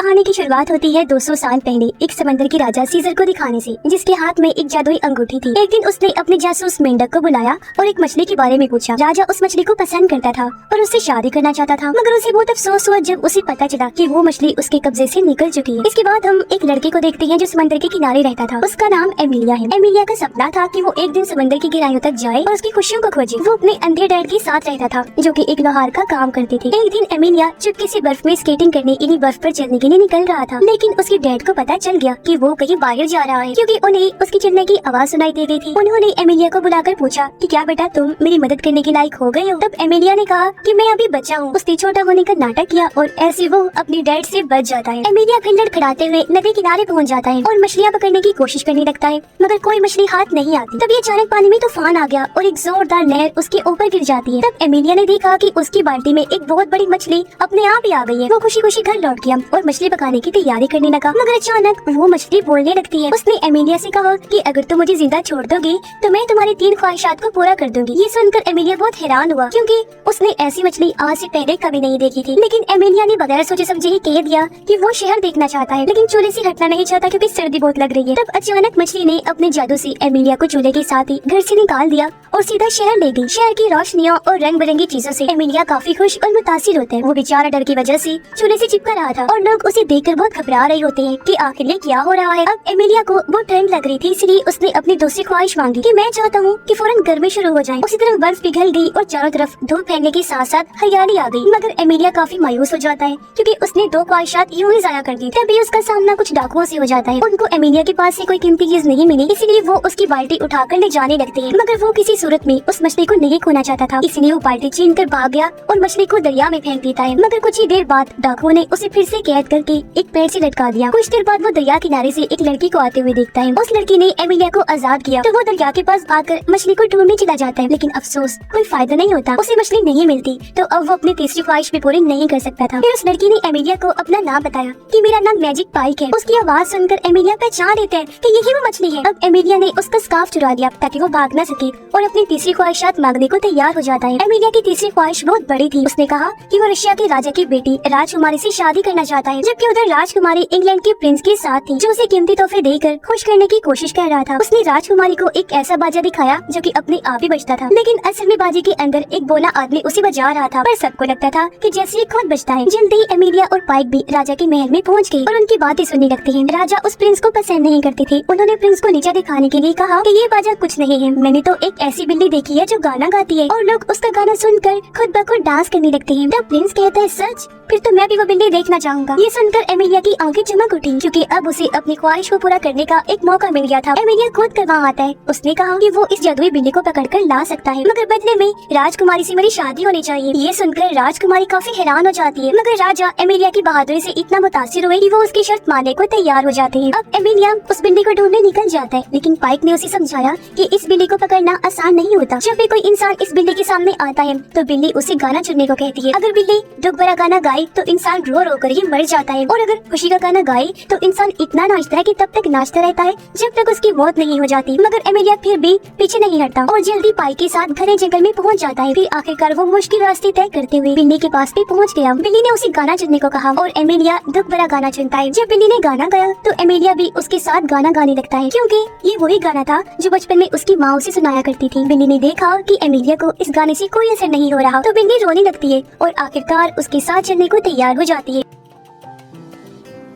कहानी की शुरुआत होती है 200 साल पहले एक समंदर के राजा सीजर को दिखाने से, जिसके हाथ में एक जादुई अंगूठी थी। एक दिन उसने अपने जासूस मेंढक को बुलाया और एक मछली के बारे में पूछा। राजा उस मछली को पसंद करता था और उससे शादी करना चाहता था, मगर उसे बहुत अफसोस हुआ जब उसे पता चला कि वो मछली उसके कब्जे से निकल चुकी है। इसके बाद हम एक लड़के को देखते हैं जो समंदर के किनारे रहता था। उसका नाम एमिलिया है। एमिलिया का सपना था कि वो एक दिन समंदर की गहराइयों तक जाए और उसकी खुशियों को खोजे। वो अपने अंधे डैड के साथ रहता था जो कि एक लोहार का काम करते थे। एक दिन एमिलिया चुपके से बर्फ में स्केटिंग करने यानी बर्फ पर चलने के लिए निकल रहा था, लेकिन उसके डैड को पता चल गया कि वो कहीं बाहर जा रहा है, क्योंकि उन्हें उसके चलने की आवाज सुनाई दे गई थी। उन्होंने एमिलिया को बुलाकर पूछा कि क्या बेटा तुम मेरी मदद करने के लायक हो गए हो? तब एमिलिया ने कहा कि मैं अभी बच्चा हूँ। उसने छोटा होने का नाटक किया और ऐसे वो अपने डैड से बच जाता है। एमिलिया फिर लड़खड़ाते हुए नदी किनारे पहुँच जाता है और मछलियाँ पकड़ने की कोशिश करने लगता है, मगर कोई मछली हाथ नहीं आती। तभी अचानक पानी में तूफान आ गया और एक जोरदार लहर उसके ऊपर गिर जाती है। तब एमिलिया ने देखा कि उसकी बाल्टी में एक बहुत बड़ी मछली अपने आप ही आ गई है। वो खुशी खुशी घर लौट गया और मछली पकाने की तैयारी करने लगा, मगर अचानक वो मछली बोलने लगती है। उसने एमिलिया से कहा कि अगर तुम मुझे जिंदा छोड़ दोगे तो मैं तुम्हारी 3 ख्वाहिशात को पूरा कर दूंगी। ये सुनकर एमिलिया बहुत हैरान हुआ, क्योंकि उसने ऐसी मछली आज से पहले कभी नहीं देखी थी। लेकिन एमिलिया ने बगैर सोचे समझे ही कह दिया कि वो शहर देखना चाहता है, लेकिन चूल्हे से हटना नहीं चाहता क्योंकि सर्दी बहुत लग रही है। तब अचानक मछली ने अपने जादू से एमिलिया को चूल्हे के साथ ही घर से निकाल दिया और सीधा शहर ले गई। शहर की रोशनियों और रंग बिरंगी चीजों से एमिलिया काफी खुश और मुतासिर होता है। वो बेचारा डर की वजह से चूल्हे से चिपका रहा था और लोग उसे देखकर बहुत घबरा रहे होते हैं कि आखिर ये क्या हो रहा है। अब एमिलिया को वो ठंड लग रही थी, इसलिए उसने अपनी दूसरी ख्वाहिश मांगी कि मैं चाहता हूँ कि फौरन गर्मी शुरू हो जाए। उसी तरह बर्फ पिघल गई और चारों तरफ धूप फैलने के साथ साथ हरियाली आ गई, मगर एमिलिया काफी मायूस हो जाता है क्योंकि उसने 2 ख्वाहिशात यूं ही जाया कर दी। तभी उसका सामना कुछ डाकुओं से हो जाता है। उनको एमिलिया के पास से कोई कीमती चीज नहीं मिली, इसलिए वो उसकी बाल्टी उठाकर ले जाने लगते हैं, मगर वो किसी सूरत में उस मछली को नहीं खोना चाहता था, इसलिए वो बाल्टी छीन कर भाग गया और मछली को दरिया में फेंक देता है। मगर कुछ ही देर बाद डाकुओं ने उसे फिर से कैद करके एक पेड़ से लटका दिया। कुछ देर बाद वो दरिया किनारे से एक लड़की को आते हुए देखता है। उस लड़की ने एमिलिया को आजाद किया, तो वो दरिया के पास आकर मछली को ढूंढने चला जाता है, लेकिन अफसोस कोई फायदा नहीं होता, उसे मछली नहीं मिलती। तो अब वो अपनी तीसरी ख्वाहिश भी पूरी नहीं कर सकता था। फिर उस लड़की ने एमिलिया को अपना नाम बताया कि मेरा नाम मैजिक पाइक है। उसकी आवाज सुनकर एमिलिया पहचान लेते हैं कि यही वो मछली है। अब एमिलिया ने उसका स्कार्फ चुरा लिया ताकि वो भाग न सके और अपनी तीसरी ख्वाहिशात मांगने को तैयार हो जाता है। एमिलिया की तीसरी ख्वाहिश बहुत बड़ी थी। उसने कहा कि वो रशिया के राजा की बेटी राजकुमारी से शादी करना चाहता है, जबकि उधर राजकुमारी इंग्लैंड के प्रिंस के साथ थी जो उसे कीमती तोहफे देकर खुश करने की कोशिश कर रहा था। उसने राजकुमारी को एक ऐसा बाजा दिखाया जो कि अपने आप ही बजता था, लेकिन असल में बाजे के अंदर एक बोला आदमी उसे बजा रहा था, पर सबको लगता था कि जैसे ये खुद बजता है। जल्दी ही एमिलिया और पाइक भी राजा के महल में पहुंच गए और उनकी बातें सुनने लगते हैं। राजा उस प्रिंस को पसंद नहीं करते थे। उन्होंने प्रिंस को नीचा दिखाने के लिए कहा कि ये बाजा कुछ नहीं है, मैंने तो एक ऐसी बिल्ली देखी है जो गाना गाती है, और लोग उसका गाना सुनकर खुद ब खुद डांस करने लगते हैं। तब प्रिंस कहता है सच? फिर तो मैं भी वो बिल्ली देखना चाहूंगा। ये सुनकर एमिलिया की आंखें चमक उठी, क्योंकि अब उसे अपनी ख्वाहिश को पूरा करने का एक मौका मिल गया था। एमिलिया खुद कर वहाँ आता है। उसने कहा कि वो इस जादुई बिल्ली को पकड़कर ला सकता है, मगर बदले में राजकुमारी से मेरी शादी होनी चाहिए। ये सुनकर राजकुमारी काफी हैरान हो जाती है, मगर राजा एमिलिया की बहादुरी से इतना मुतासिर हुए कि वो उसकी शर्त मानने को तैयार हो जाते हैं। अब एमिलिया उस बिल्ली को ढूंढने निकल जाता है, लेकिन पाइक ने उसे समझाया कि इस बिल्ली को पकड़ना आसान नहीं होता। जब भी कोई इंसान इस बिल्ली के सामने आता है तो बिल्ली उसे गाना चुनने को कहती है। अगर बिल्ली दुख भरा गाना गाए तो इंसान रो रो कर ही मर जाता है, और अगर खुशी का गाना गाए तो इंसान इतना नाचता है कि तब तक नाचता रहता है जब तक उसकी मौत नहीं हो जाती। मगर एमिलिया फिर भी पीछे नहीं हटता और जल्दी पाइक के साथ घने जंगल में पहुंच जाता है। फिर आखिरकार वो मुश्किल रास्ते तय करते हुए बिल्ली के पास भी पहुंच गया। बिल्ली ने उसे गाना चुनने को कहा और एमिलिया दुख भरा गाना चुनता है। जब बिल्ली ने गाना गाया तो एमिलिया भी उसके साथ गाना गाने लगता है, क्योंकि ये वही गाना था जो बचपन में उसकी माँ उसे सुनाया करती थी। बिल्ली ने देखा कि एमिलिया को इस गाने से कोई असर नहीं हो रहा, तो बिल्ली रोने लगती है और आखिरकार उसके साथ चलने को तैयार हो जाती है।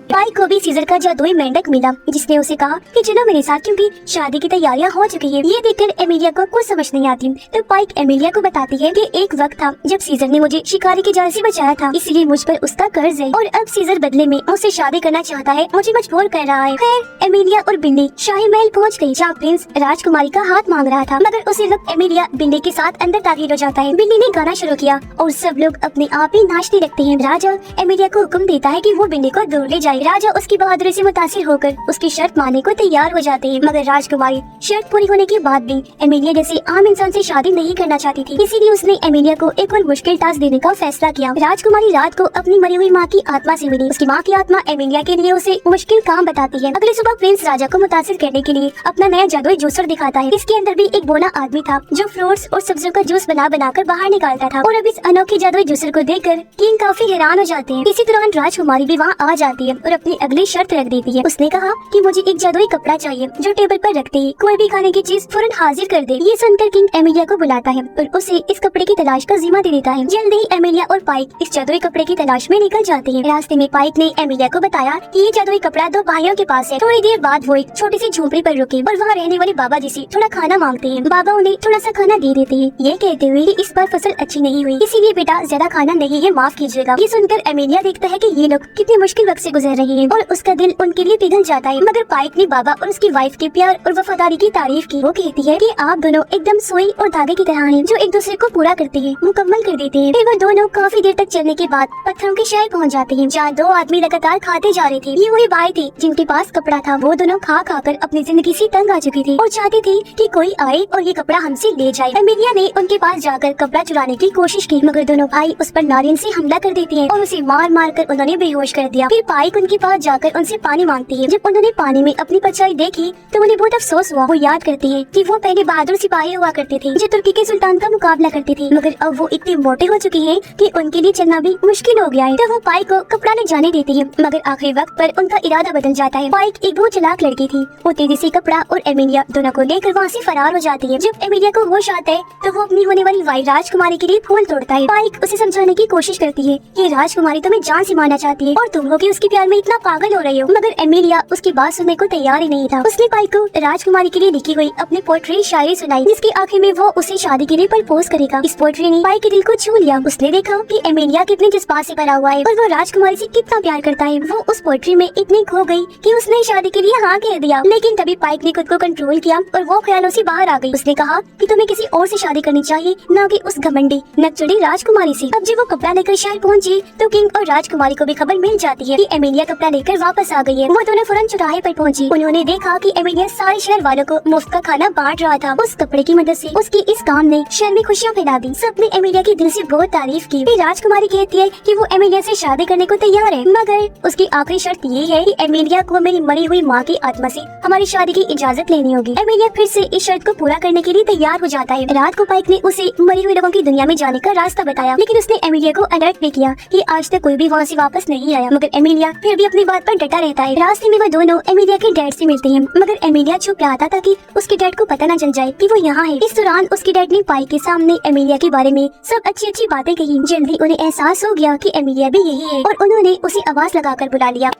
पाइक को भी सीजर का जादुई मेंढक मिला, जिसने उसे कहा कि चलो मेरे साथ, क्योंकि शादी की तैयारियां हो चुकी है। ये देखकर एमिलिया को कुछ समझ नहीं आती, तो पाइक एमिलिया को बताती है कि एक वक्त था जब सीजर ने मुझे शिकारी के जाल से बचाया था, इसलिए मुझ पर उसका कर्ज है, और अब सीजर बदले में मुझसे शादी करना चाहता है, मुझे मजबूर कर रहा है। खैर एमिलिया और बिल्ली शाही महल पहुँच गयी, जहाँ प्रिंस राजकुमारी का हाथ मांग रहा था, मगर उसी वक्त एमिलिया बिल्ली के साथ अंदर दाखिल हो जाता है। बिल्ली ने गाना शुरू किया और सब लोग अपने आप ही नाचने लगते हैं। राजा एमिलिया को हुक्म देता है कि वो बिल्ली को दूर ले जाए पाई राजा उसकी बहादुरी से मुतासिर होकर उसकी शर्त मानने को तैयार हो जाते हैं। मगर राजकुमारी शर्त पूरी होने के बाद भी एमिलिया जैसे आम इंसान से शादी नहीं करना चाहती थी, इसीलिए उसने एमिलिया को एक और मुश्किल टास्क देने का फैसला किया। राजकुमारी रात को अपनी मरी हुई माँ की आत्मा से मिली। उसकी माँ की आत्मा एमिलिया के लिए उसे मुश्किल काम बताती है। अगली सुबह प्रिंस राजा को मुतासिर करने के लिए अपना नया जादुई जूसर दिखाता है। इसके अंदर भी एक बोना आदमी था जो फ्रूट्स और सब्जियों का जूस बना कर बाहर निकालता था। और अब इस अनोखे जादुई जूसर को देखकर किंग काफी हैरान हो जाते हैं। इसी दौरान राजकुमारी भी वहाँ आ जाती है और अपनी अगली शर्त रख देती है। उसने कहा कि मुझे एक जादुई कपड़ा चाहिए जो टेबल पर रखते ही कोई भी खाने की चीज फौरन हाजिर कर दे। ये सुनकर किंग एमिलिया को बुलाता है और उसे इस कपड़े की तलाश का जिम्मा दे देता है। जल्द ही एमिलिया और पाइक इस जादुई कपड़े की तलाश में निकल जाते हैं। रास्ते में पाइक ने एमिलिया को बताया कि ये जादुई कपड़ा दो भाइयों के पास है। थोड़ी देर बाद वो एक छोटी सी झोपड़ी पर रुके और वहाँ रहने वाले बाबा जी से थोड़ा खाना मांगते हैं। बाबा उन्हें थोड़ा सा खाना दे देते हैं, ये कहते हुए कि इस बार फसल अच्छी नहीं हुई, इसीलिए बेटा ज्यादा खाना नहीं है, माफ कीजिएगा। ये सुनकर एमिलिया देखता है कि ये लोग कितने मुश्किल वक्त से गुजर रहे हैं और उसका दिल उनके लिए पिघल जाता है। मगर पाइक ने बाबा और उसकी वाइफ के प्यार और वफादारी की तारीफ की। वो कहती है कि आप दोनों एकदम सुई और धागे की तरह हैं, जो एक दूसरे को पूरा करते हैं, मुकम्मल कर देते हैं। फिर वो दोनों काफी देर तक चलने के बाद पत्थरों के शहर पहुंच जाते हैं, जहाँ दो आदमी लगातार खाते जा रहे थे। ये वही भाई थे जिनके पास कपड़ा था। वो दोनों खा कर अपनी जिंदगी से तंग आ चुके थे और चाहते थे कि कोई आए और ये कपड़ा हमसे ले जाए। एमिलिया ने उनके पास जाकर कपड़ा चुराने की कोशिश की, मगर दोनों भाई उस पर नारियल से हमला कर देते हैं और उसे मार कर उन्होंने बेहोश कर दिया। फिर पाइक उनके पास जाकर उनसे पानी मांगती है। जब उन्होंने पानी में अपनी परछाई देखी तो उन्हें बहुत अफसोस हुआ। वो याद करती है कि वो पहले बहादुर सिपाही हुआ करते थे जो तुर्की के सुल्तान का मुकाबला करते थे, मगर अब वो इतने मोटे हो चुके हैं कि उनके लिए चलना भी मुश्किल हो गया है। तो वो पाइक को कपड़ा ले जाने देती है, मगर आखिरी वक्त पर उनका इरादा बदल जाता है। पाइक एक बहुत चालाक लड़की थी। वो तेजी से कपड़ा और एमिलिया दोनों को लेकर वहाँ से फरार हो जाती है। जब एमिलिया को होश आता है तो वो अपनी होने वाली वाइफ राजकुमारी के लिए फूल तोड़ता है। पाइक उसे समझाने की कोशिश करती है कि राजकुमारी तुम्हें जान से मारना चाहती है और तुम लोग उसके प्यार में इतना पागल हो रही हो, मगर एमिलिया उसकी बात सुनने को तैयार ही नहीं था। उसने पाइक को राजकुमारी के लिए लिखी हुई अपनी पोएट्री शायरी सुनाई, जिसके आखिर में वो उसे शादी के लिए प्रपोज करेगा। इस पोएट्री ने पाइक के दिल को छू लिया। उसने देखा कि एमिलिया कितने जज्बात से भरा हुआ है और वो राजकुमारी से कितना प्यार करता है। वो उस पोएट्री में इतनी खो गई कि उसने शादी के लिए हाँ कह दिया। लेकिन तभी पाइक ने खुद को कंट्रोल किया और वो ख्यालों से बाहर आ गई। उसने कहा कि तुम्हें किसी और से शादी करनी चाहिए, न कि उस घमंडी नकचढ़ी राजकुमारी से। अब जब वो कपड़ा लेकर शहर पहुंची तो किंग और राजकुमारी को भी खबर मिल जाती है कि एमिलिया कपड़ा लेकर वापस आ गई है। वो दोनों फौरन चौराहे पर पहुंची। उन्होंने देखा कि एमिलिया सारे शहर वालों को मुफ्त का खाना बांट रहा था। उस कपड़े की मदद से उसकी इस काम ने शहर में खुशियाँ फैला दी। सबने एमिलिया की दिल से बहुत तारीफ की। फिर राजकुमारी कहती है कि वो एमिलिया से शादी करने को तैयार है, मगर उसकी आखिरी शर्त ये है कि एमिलिया को मेरी मरी हुई माँ की आत्मा से हमारी शादी की इजाजत लेनी होगी। एमिलिया फिर से इस शर्त को पूरा करने के लिए तैयार हो जाता है। रात को पाइक ने उसे मरी हुई लोगों की दुनिया में जाने का रास्ता बताया, लेकिन उसने एमिलिया को अलर्ट भी किया कि आज तक कोई भी वहाँ से वापस नहीं आया। मगर एमिलिया फिर भी अपनी बात पर डटा रहता है। रास्ते में वो दोनों एमिलिया के डैड से मिलते हैं, मगर एमिलिया छुप रहा था ताकि उसके डैड को पता न चल जाए कि वो यहाँ है। इस दौरान उसके डैड ने पाइक के सामने एमिलिया के बारे में सब अच्छी बातें कही। जल्दी उन्हें एहसास हो गया कि एमिलिया भी यही है और उन्होंने उसे आवाज लगाकर बुला लिया।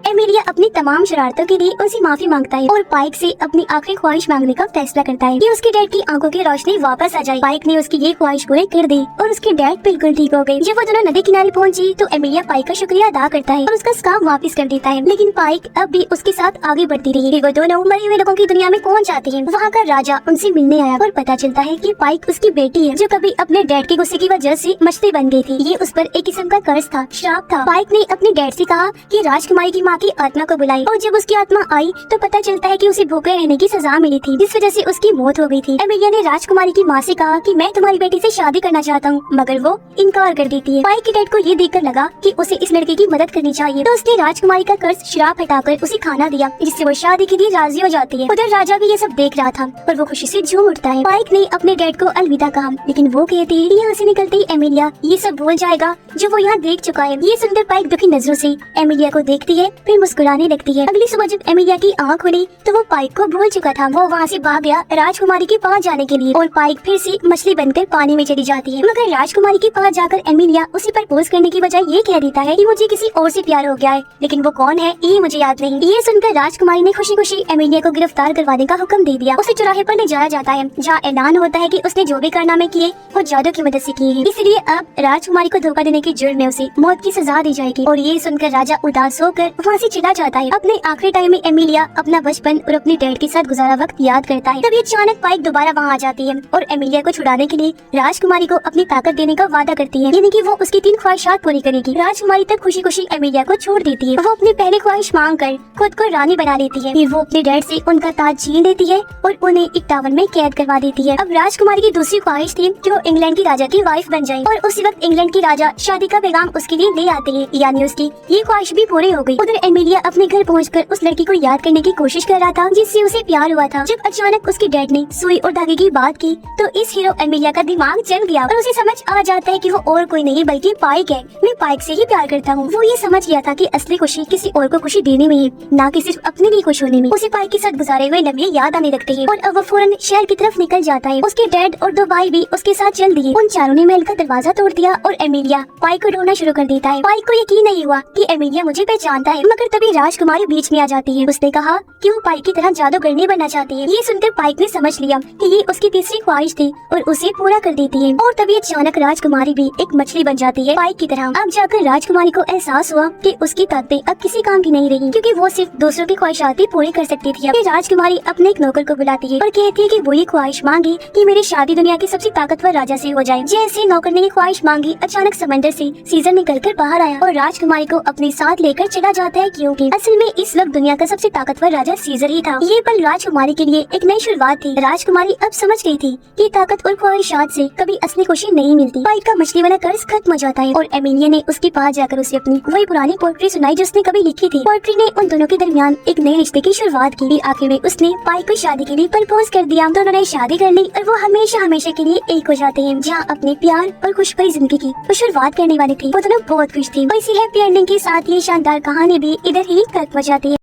एमिलिया अपनी तमाम शरारतों के लिए उनसे माफी मांगता है और पाइक से अपनी आखिरी ख्वाहिश मांगने का फैसला करता है कि उसके डैड की आंखों की रोशनी वापस आ जाए। पाइक ने उसकी ये ख्वाहिश पूरी कर दी और उसके डैड बिल्कुल ठीक हो गए। जब वो दोनों नदी किनारे पहुंची तो एमिलिया पाइक का शुक्रिया अदा करता है और उसका स्कार्फ वापस कर देता है, लेकिन पाइक अब भी उसके साथ आगे बढ़ती रही। वो दोनों मरे हुए लोगों की दुनिया में पहुंच जाते हैं। वहाँ का राजा उनसे मिलने आया और पता चलता है कि पाइक उसकी बेटी है जो कभी अपने डैड के गुस्से की वजह से मछली बन गई थी। ये उस पर एक किस्म का कर्ज था, श्राप था। पाइक ने अपने डैड से कहा कि राजकुमारी की माँ की आत्मा को बुलाई और जब उसकी आत्मा आई तो पता चलता है कि उसे भूखे रहने की सजा मिली थी, जिस वजह से उसकी मौत हो गई थी। एमिलिया ने राजकुमारी की माँ से कहा कि मैं तुम्हारी बेटी से शादी करना चाहता हूँ, मगर वो इनकार कर देती है। पाइक के डैड को ये देखकर लगा कि उसे इस लड़के की मदद करनी चाहिए, तो उसने राजकुमारी का कर्ज श्राप हटाकर उसे खाना दिया, जिससे वो शादी के लिए राजी हो जाती है। उधर राजा भी ये सब देख रहा था और वो खुशी से झूम उठता है। पाइक ने अपने डैड को अलविदा कहा, लेकिन वो कहती है यहाँ से निकलते ही एमिलिया ये सब भूल जाएगा जो वो यहाँ देख चुका है। ये सुनकर पाइक दुखी नजरों से एमिलिया को देखती है, फिर मुस्कुराने लगती है। अगली सुबह जब एमिलिया की आँख खुली तो वो पाइक को भूल चुका था। वो वहाँ से भाग गया राजकुमारी के पास जाने के लिए और पाइक फिर से मछली बनकर पानी में चली जाती है। मगर राजकुमारी के पास जाकर एमिलिया उसे प्रपोज करने की बजाय ये कह देता है कि मुझे किसी और से प्यार हो गया है, लेकिन वो कौन है ये मुझे याद नहीं। ये सुनकर राजकुमारी ने खुशी खुशी एमिलिया को गिरफ्तार करवाने का हुक्म दे दिया। उसे चौराहे पर ले जाया जाता है, जहाँ ऐलान होता है कि उसने जो भी कारनामे किए वो जादू की मदद से किए हैं, इसलिए अब राजकुमारी को धोखा देने के जुर्म में उसे मौत की सजा दी जाएगी। और ये सुनकर राजा उदास होकर वहाँ वहाँ से चला जाता है। अपने आखिरी टाइम में एमिलिया अपना बचपन और अपने डैड के साथ गुजारा वक्त याद करता है। तभी अचानक पाइक दोबारा वहाँ आ जाती है और एमिलिया को छुड़ाने के लिए राजकुमारी को अपनी ताकत देने का वादा करती है, यानी कि वो उसकी 3 ख्वाहिशात पूरी करेगी। राजकुमारी तब खुशी खुशी एमिलिया को छोड़ देती है। वो अपनी पहली ख्वाहिश मांग कर खुद को रानी बना लेती है। फिर वो अपने डैड से उनका ताज छीन लेती है और उन्हें एक टावर में कैद करवा देती है। अब राजकुमारी की दूसरी ख्वाहिश थी कि वो इंग्लैंड की राजा की वाइफ बन जाए और उसी वक्त इंग्लैंड की राजा शादी का पैगाम उसके लिए ले आते हैं, यानी उसकी ये ख्वाहिश भी पूरी हो गई। उधर एमिलिया अपने घर पहुंचकर उस लड़की को याद करने की कोशिश कर रहा था जिससे उसे प्यार हुआ था। जब अचानक उसके डैड ने सुई और धागे की बात की तो इस हीरो एमिलिया का दिमाग चल गया और उसे समझ आ जाता है कि वो और कोई नहीं बल्कि पाइक है। मैं पाइक से ही प्यार करता हूँ। वो ये समझ गया था कि असली खुशी किसी और को खुशी देने में है, ना कि सिर्फ अपने लिए खुश होने में। उसे पाइक के साथ गुजारे हुए लम्हे याद आने लगते हैं और अब वो फौरन शहर की तरफ निकल जाता है। उसके डैड और 2 भाई भी उसके साथ चल दिए। उन चारों ने महल का दरवाजा तोड़ दिया और एमिलिया पाइक को ढूंढना शुरू कर देता है। पाइक को यकीन नहीं हुआ कि एमिलिया मुझे पहचानता है, मगर तभी राजकुमारी बीच में आ जाती है। उसने कहा कि वो पाइक की तरह जादूगर नहीं बनना चाहती है। ये सुनकर पाइक ने समझ लिया कि ये उसकी तीसरी ख्वाहिश थी और उसे पूरा कर देती है। और तभी अचानक राजकुमारी भी एक मछली बन जाती है पाइक की तरह। अब जाकर राजकुमारी को एहसास हुआ कि उसकी ताकतें अब किसी काम की नहीं रही, क्योंकि वो सिर्फ दूसरों की ख्वाहिशात ही पूरी कर सकती थी। फिर राजकुमारी अपने एक नौकर को बुलाती है और कहती है कि वो ये ख्वाहिश मांगी कि मेरी शादी दुनिया की सबसे ताकतवर राजा से हो जाए। जैसे नौकर ने ये ख्वाहिश मांगी, अचानक समंदर से सीजर निकलकर बाहर आया और राजकुमारी को अपने साथ लेकर चला जाता है, क्योंकि असल में इस वक्त दुनिया का सबसे ताकतवर राजा सीजर ही था। ये पल राजकुमारी के लिए एक नई शुरुआत थी। राजकुमारी अब समझ गई थी कि ताकत और ख्वाहिशात से कभी असली खुशी नहीं मिलती। पाइक का मछली वाला कर्ज खत्म हो जाता है और एमिलिया ने उसके पास जाकर उसे अपनी वही पुरानी पोएट्री सुनाई जो उसने कभी लिखी थी। पोएट्री ने उन दोनों के दरमियान एक नए रिश्ते की शुरुआत की। आखिर में उसने पाइक को शादी के लिए प्रपोज कर दिया। दोनों ने शादी कर ली और वो हमेशा हमेशा के लिए एक हो जाते हैं। जहाँ अपने प्यार और खुशबरी जिंदगी की वो शुरुआत करने वाले थे, वो दोनों बहुत खुश थे। और इसी हैप्पी एंडिंग के साथ ये शानदार कहानी भी इधर ही खत्म हो जाती है।